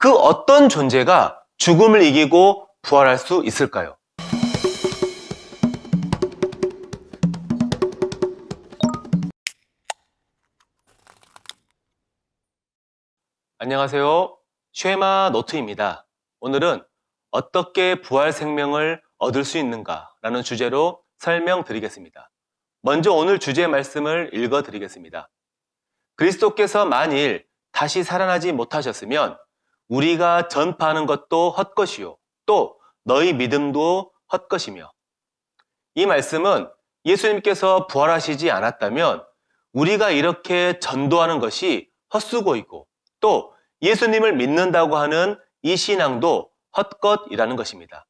그 어떤 존재가 죽음을 이기고 부활할 수 있을까요? 안녕하세요. 쉐마 노트입니다. 오늘은 어떻게 부활 생명을 얻을 수 있는가 라는 주제로 설명드리겠습니다. 먼저 오늘 주제 말씀을 읽어드리겠습니다. 그리스도께서 만일 다시 살아나지 못하셨으면 우리가 전파하는 것도 헛것이요 또 너희 믿음도 헛것이며, 이 말씀은 예수님께서 부활하시지 않았다면 우리가 이렇게 전도하는 것이 헛수고이고 또 예수님을 믿는다고 하는 이 신앙도 헛것이라는 것입니다.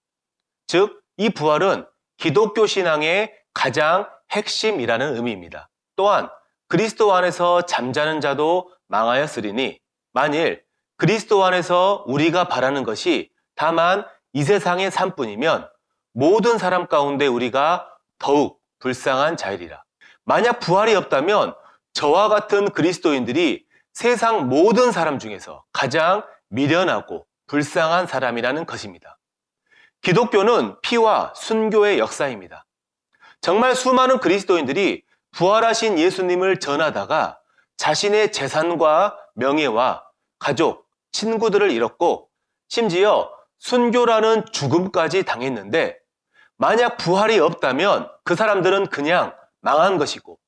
즉, 이 부활은 기독교 신앙의 가장 핵심이라는 의미입니다. 또한 그리스도 안에서 잠자는 자도 망하였으리니, 만일 그리스도 안에서 우리가 바라는 것이 다만 이 세상의 삶뿐이면 모든 사람 가운데 우리가 더욱 불쌍한 자이리라. 만약 부활이 없다면 저와 같은 그리스도인들이 세상 모든 사람 중에서 가장 미련하고 불쌍한 사람이라는 것입니다. 기독교는 피와 순교의 역사입니다. 정말 수많은 그리스도인들이 부활하신 예수님을 전하다가 자신의 재산과 명예와 가족, 친구들을 잃었고 심지어 순교라는 죽음까지 당했는데, 만약 부활이 없다면 그 사람들은 그냥 망한 것이고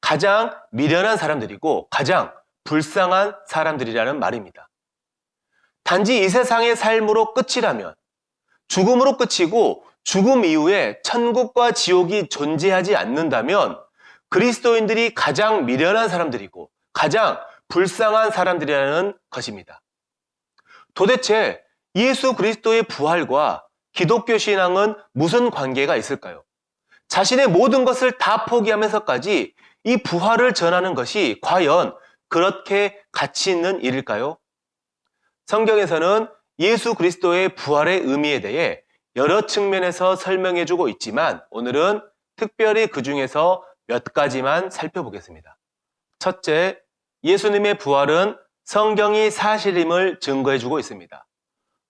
가장 미련한 사람들이고 가장 불쌍한 사람들이라는 말입니다. 단지 이 세상의 삶으로 끝이라면, 죽음으로 끝이고 죽음 이후에 천국과 지옥이 존재하지 않는다면 그리스도인들이 가장 미련한 사람들이고 가장 불쌍한 사람들이라는 것입니다. 도대체 예수 그리스도의 부활과 기독교 신앙은 무슨 관계가 있을까요? 자신의 모든 것을 다 포기하면서까지 이 부활을 전하는 것이 과연 그렇게 가치 있는 일일까요? 성경에서는 예수 그리스도의 부활의 의미에 대해 여러 측면에서 설명해주고 있지만 오늘은 특별히 그 중에서 몇 가지만 살펴보겠습니다. 첫째, 예수님의 부활은 성경이 사실임을 증거해주고 있습니다.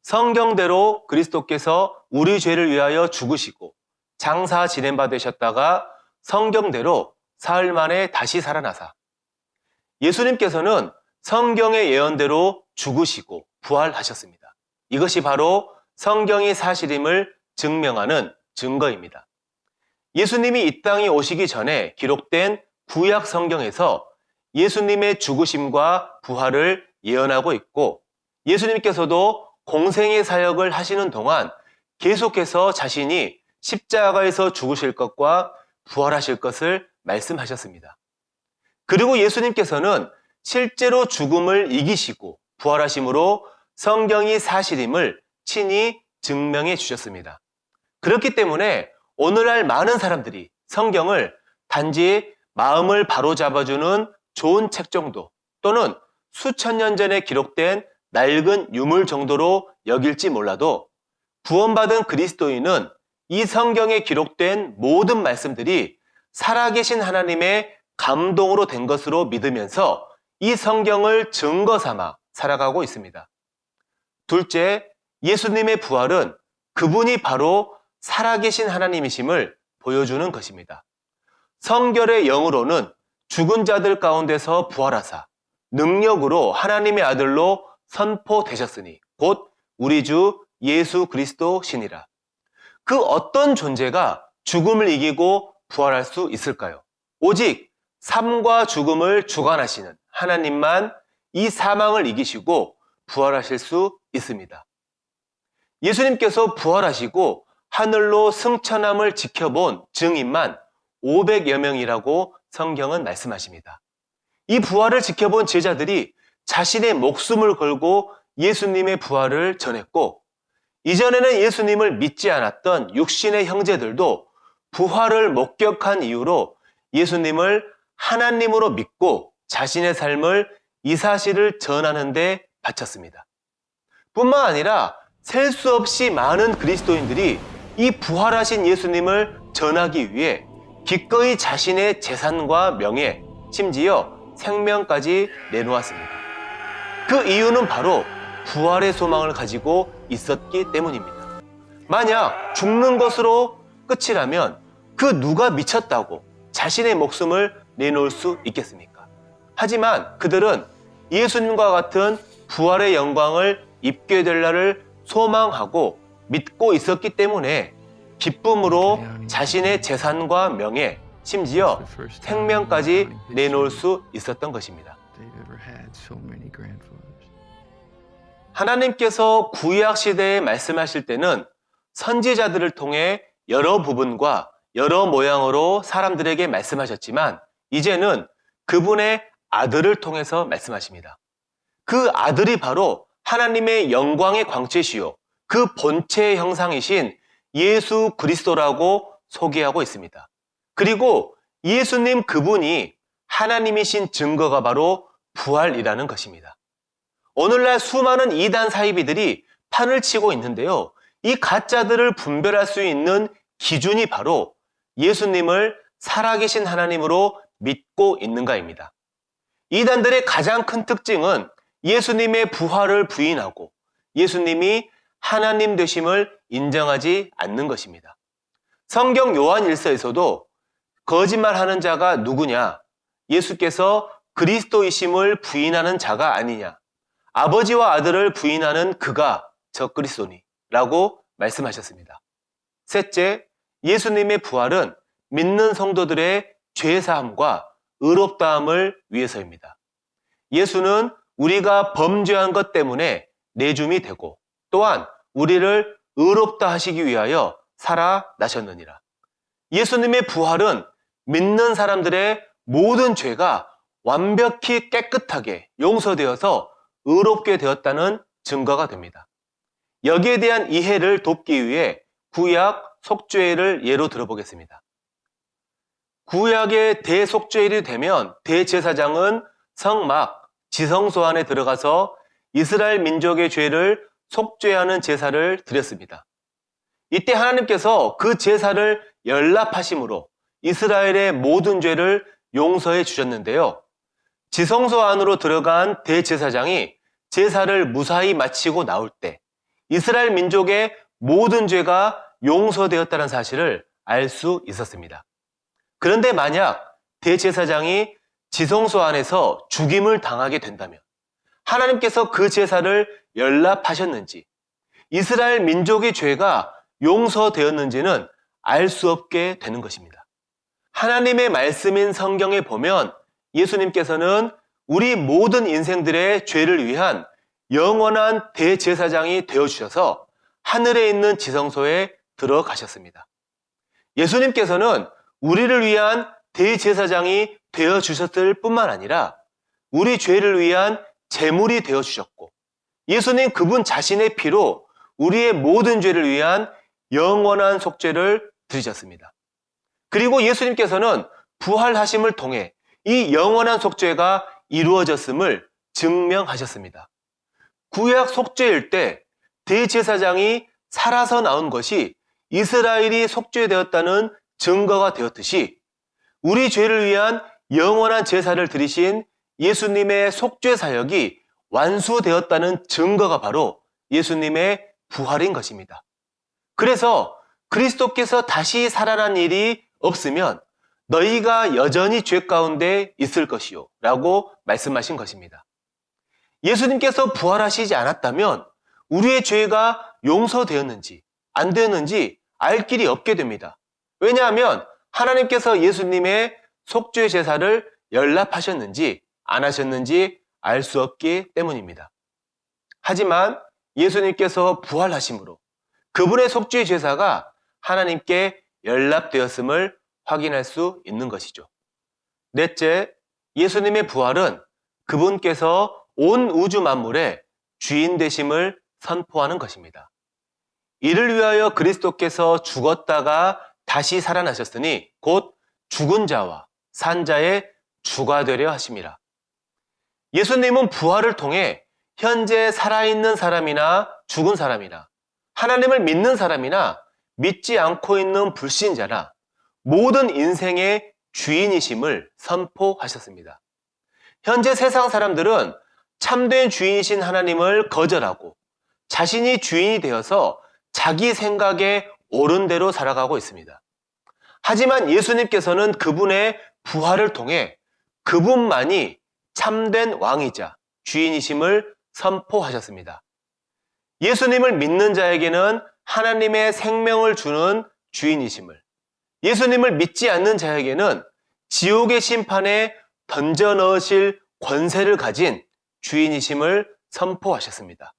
성경대로 그리스도께서 우리 죄를 위하여 죽으시고 장사 지낸 바 되셨다가 성경대로 사흘 만에 다시 살아나사, 예수님께서는 성경의 예언대로 죽으시고 부활하셨습니다. 이것이 바로 성경이 사실임을 증명하는 증거입니다. 예수님이 이 땅에 오시기 전에 기록된 구약 성경에서 예수님의 죽으심과 부활을 예언하고 있고, 예수님께서도 공생의 사역을 하시는 동안 계속해서 자신이 십자가에서 죽으실 것과 부활하실 것을 말씀하셨습니다. 그리고 예수님께서는 실제로 죽음을 이기시고 부활하심으로 성경이 사실임을 친히 증명해 주셨습니다. 그렇기 때문에 오늘날 많은 사람들이 성경을 단지 마음을 바로잡아주는 좋은 책 정도 또는 수천 년 전에 기록된 낡은 유물 정도로 여길지 몰라도, 구원받은 그리스도인은 이 성경에 기록된 모든 말씀들이 살아계신 하나님의 감동으로 된 것으로 믿으면서 이 성경을 증거 삼아 살아가고 있습니다. 둘째, 예수님의 부활은 그분이 바로 살아계신 하나님이심을 보여주는 것입니다. 성결의 영으로는 죽은 자들 가운데서 부활하사 능력으로 하나님의 아들로 선포되셨으니 곧 우리 주 예수 그리스도시니라. 그 어떤 존재가 죽음을 이기고 부활할 수 있을까요? 오직 삶과 죽음을 주관하시는 하나님만 이 사망을 이기시고 부활하실 수 있습니다. 예수님께서 부활하시고 하늘로 승천함을 지켜본 증인만 500여 명이라고 성경은 말씀하십니다. 이 부활을 지켜본 제자들이 자신의 목숨을 걸고 예수님의 부활을 전했고, 이전에는 예수님을 믿지 않았던 육신의 형제들도 부활을 목격한 이유로 예수님을 하나님으로 믿고 자신의 삶을 이 사실을 전하는 데 바쳤습니다. 뿐만 아니라 셀 수 없이 많은 그리스도인들이 이 부활하신 예수님을 전하기 위해 기꺼이 자신의 재산과 명예, 심지어 생명까지 내놓았습니다. 그 이유는 바로 부활의 소망을 가지고 있었기 때문입니다. 만약 죽는 것으로 끝이라면 그 누가 미쳤다고 자신의 목숨을 내놓을 수 있겠습니까? 하지만 그들은 예수님과 같은 부활의 영광을 입게 될 날을 소망하고 믿고 있었기 때문에 기쁨으로 자신의 재산과 명예, 심지어 생명까지 내놓을 수 있었던 것입니다. 하나님께서 구약 시대에 말씀하실 때는 선지자들을 통해 여러 부분과 여러 모양으로 사람들에게 말씀하셨지만 이제는 그분의 아들을 통해서 말씀하십니다. 그 아들이 바로 하나님의 영광의 광채시요 그 본체의 형상이신 예수 그리스도라고 소개하고 있습니다. 그리고 예수님 그분이 하나님이신 증거가 바로 부활이라는 것입니다. 오늘날 수많은 이단 사이비들이 판을 치고 있는데요. 이 가짜들을 분별할 수 있는 기준이 바로 예수님을 살아계신 하나님으로 믿고 있는가입니다. 이단들의 가장 큰 특징은 예수님의 부활을 부인하고 예수님이 하나님 되심을 인정하지 않는 것입니다. 성경 요한 1서에서도 거짓말하는 자가 누구냐? 예수께서 그리스도이심을 부인하는 자가 아니냐? 아버지와 아들을 부인하는 그가 적그리스도니 라고 말씀하셨습니다. 셋째, 예수님의 부활은 믿는 성도들의 죄사함과 의롭다함을 위해서입니다. 예수는 우리가 범죄한 것 때문에 내줌이 되고 또한 우리를 의롭다 하시기 위하여 살아나셨느니라. 예수님의 부활은 믿는 사람들의 모든 죄가 완벽히 깨끗하게 용서되어서 의롭게 되었다는 증거가 됩니다. 여기에 대한 이해를 돕기 위해 구약 속죄일을 예로 들어보겠습니다. 구약의 대속죄일이 되면 대제사장은 성막, 지성소 안에 들어가서 이스라엘 민족의 죄를 속죄하는 제사를 드렸습니다. 이때 하나님께서 그 제사를 연락하심으로 이스라엘의 모든 죄를 용서해 주셨는데요. 지성소 안으로 들어간 대제사장이 제사를 무사히 마치고 나올 때 이스라엘 민족의 모든 죄가 용서되었다는 사실을 알 수 있었습니다. 그런데 만약 대제사장이 지성소 안에서 죽임을 당하게 된다면 하나님께서 그 제사를 연락하셨는지 이스라엘 민족의 죄가 용서되었는지는 알 수 없게 되는 것입니다. 하나님의 말씀인 성경에 보면 예수님께서는 우리 모든 인생들의 죄를 위한 영원한 대제사장이 되어주셔서 하늘에 있는 지성소에 들어가셨습니다. 예수님께서는 우리를 위한 대제사장이 되어주셨을 뿐만 아니라 우리 죄를 위한 제물이 되어주셨고 예수님 그분 자신의 피로 우리의 모든 죄를 위한 영원한 속죄를 드리셨습니다. 그리고 예수님께서는 부활하심을 통해 이 영원한 속죄가 이루어졌음을 증명하셨습니다. 구약 속죄일 때 대제사장이 살아서 나온 것이 이스라엘이 속죄되었다는 증거가 되었듯이 우리 죄를 위한 영원한 제사를 드리신 예수님의 속죄 사역이 완수되었다는 증거가 바로 예수님의 부활인 것입니다. 그래서 그리스도께서 다시 살아난 일이 없으면 너희가 여전히 죄 가운데 있을 것이요 라고 말씀하신 것입니다. 예수님께서 부활하시지 않았다면 우리의 죄가 용서되었는지 안 되었는지 알 길이 없게 됩니다. 왜냐하면 하나님께서 예수님의 속죄 제사를 연락하셨는지 안 하셨는지 알 수 없기 때문입니다. 하지만 예수님께서 부활하심으로 그분의 속죄 제사가 하나님께 연락되었음을 확인할 수 있는 것이죠. 넷째, 예수님의 부활은 그분께서 온 우주 만물의 주인 되심을 선포하는 것입니다. 이를 위하여 그리스도께서 죽었다가 다시 살아나셨으니 곧 죽은 자와 산 자의 주가 되려 하심이라. 예수님은 부활을 통해 현재 살아있는 사람이나 죽은 사람이나 하나님을 믿는 사람이나 믿지 않고 있는 불신자나 모든 인생의 주인이심을 선포하셨습니다. 현재 세상 사람들은 참된 주인이신 하나님을 거절하고 자신이 주인이 되어서 자기 생각에 옳은 대로 살아가고 있습니다. 하지만 예수님께서는 그분의 부활을 통해 그분만이 참된 왕이자 주인이심을 선포하셨습니다. 예수님을 믿는 자에게는 하나님의 생명을 주는 주인이심을, 예수님을 믿지 않는 자에게는 지옥의 심판에 던져 넣으실 권세를 가진 주인이심을 선포하셨습니다.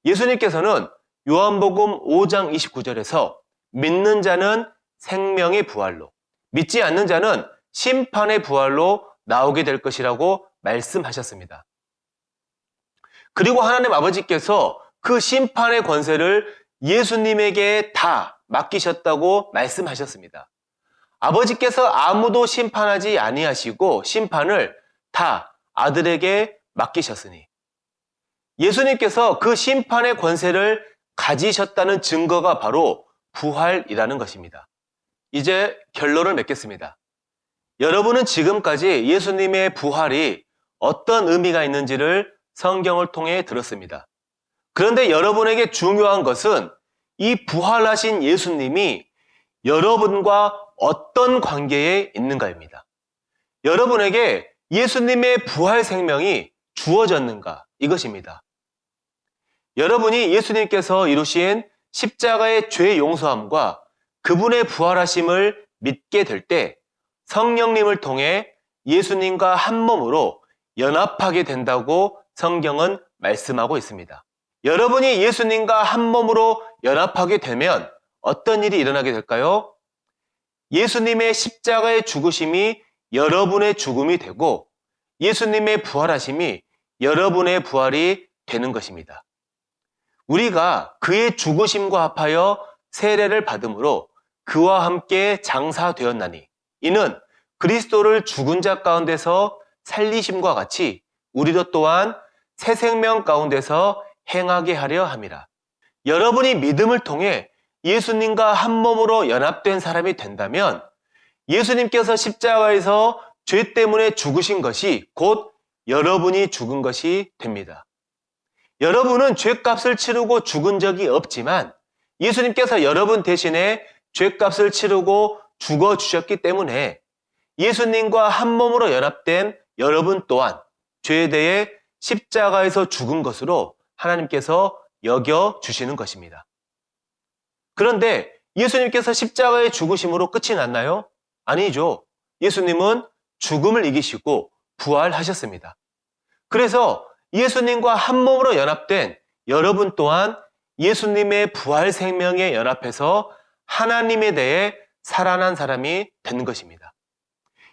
예수님께서는 요한복음 5장 29절에서 믿는 자는 생명의 부활로, 믿지 않는 자는 심판의 부활로 나오게 될 것이라고 말씀하셨습니다. 그리고 하나님 아버지께서 그 심판의 권세를 예수님에게 다 맡기셨다고 말씀하셨습니다. 아버지께서 아무도 심판하지 아니하시고 심판을 다 아들에게 맡기셨으니 예수님께서 그 심판의 권세를 가지셨다는 증거가 바로 부활이라는 것입니다. 이제 결론을 맺겠습니다. 여러분은 지금까지 예수님의 부활이 어떤 의미가 있는지를 성경을 통해 들었습니다. 그런데 여러분에게 중요한 것은 이 부활하신 예수님이 여러분과 어떤 관계에 있는가입니다. 여러분에게 예수님의 부활 생명이 주어졌는가, 이것입니다. 여러분이 예수님께서 이루신 십자가의 죄 용서함과 그분의 부활하심을 믿게 될 때 성령님을 통해 예수님과 한 몸으로 연합하게 된다고 성경은 말씀하고 있습니다. 여러분이 예수님과 한 몸으로 연합하게 되면 어떤 일이 일어나게 될까요? 예수님의 십자가의 죽으심이 여러분의 죽음이 되고 예수님의 부활하심이 여러분의 부활이 되는 것입니다. 우리가 그의 죽으심과 합하여 세례를 받음으로 그와 함께 장사되었나니 이는 그리스도를 죽은 자 가운데서 살리심과 같이 우리도 또한 새 생명 가운데서 행하게 하려 함이라. 여러분이 믿음을 통해 예수님과 한 몸으로 연합된 사람이 된다면 예수님께서 십자가에서 죄 때문에 죽으신 것이 곧 여러분이 죽은 것이 됩니다. 여러분은 죄값을 치르고 죽은 적이 없지만 예수님께서 여러분 대신에 죄값을 치르고 죽어주셨기 때문에 예수님과 한 몸으로 연합된 여러분 또한 죄에 대해 십자가에서 죽은 것으로 하나님께서 여겨주시는 것입니다. 그런데 예수님께서 십자가의 죽으심으로 끝이 났나요? 아니죠. 예수님은 죽음을 이기시고 부활하셨습니다. 그래서 예수님과 한 몸으로 연합된 여러분 또한 예수님의 부활 생명에 연합해서 하나님에 대해 살아난 사람이 된 것입니다.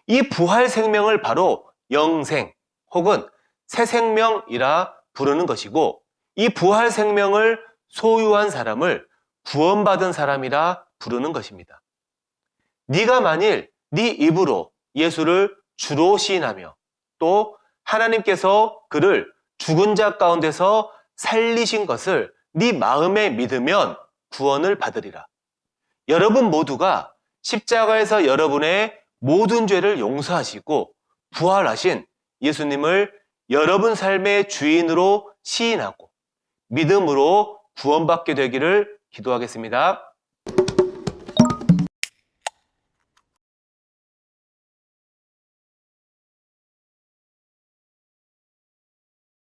이 부활 생명을 바로 영생 혹은 새 생명이라 부르는 것이고 이 부활 생명을 소유한 사람을 구원받은 사람이라 부르는 것입니다. 네가 만일 네 입으로 예수를 주로 시인하며 또 하나님께서 그를 죽은 자 가운데서 살리신 것을 네 마음에 믿으면 구원을 받으리라. 여러분 모두가 십자가에서 여러분의 모든 죄를 용서하시고 부활하신 예수님을 여러분 삶의 주인으로 시인하고 믿음으로 구원받게 되기를 기도하겠습니다.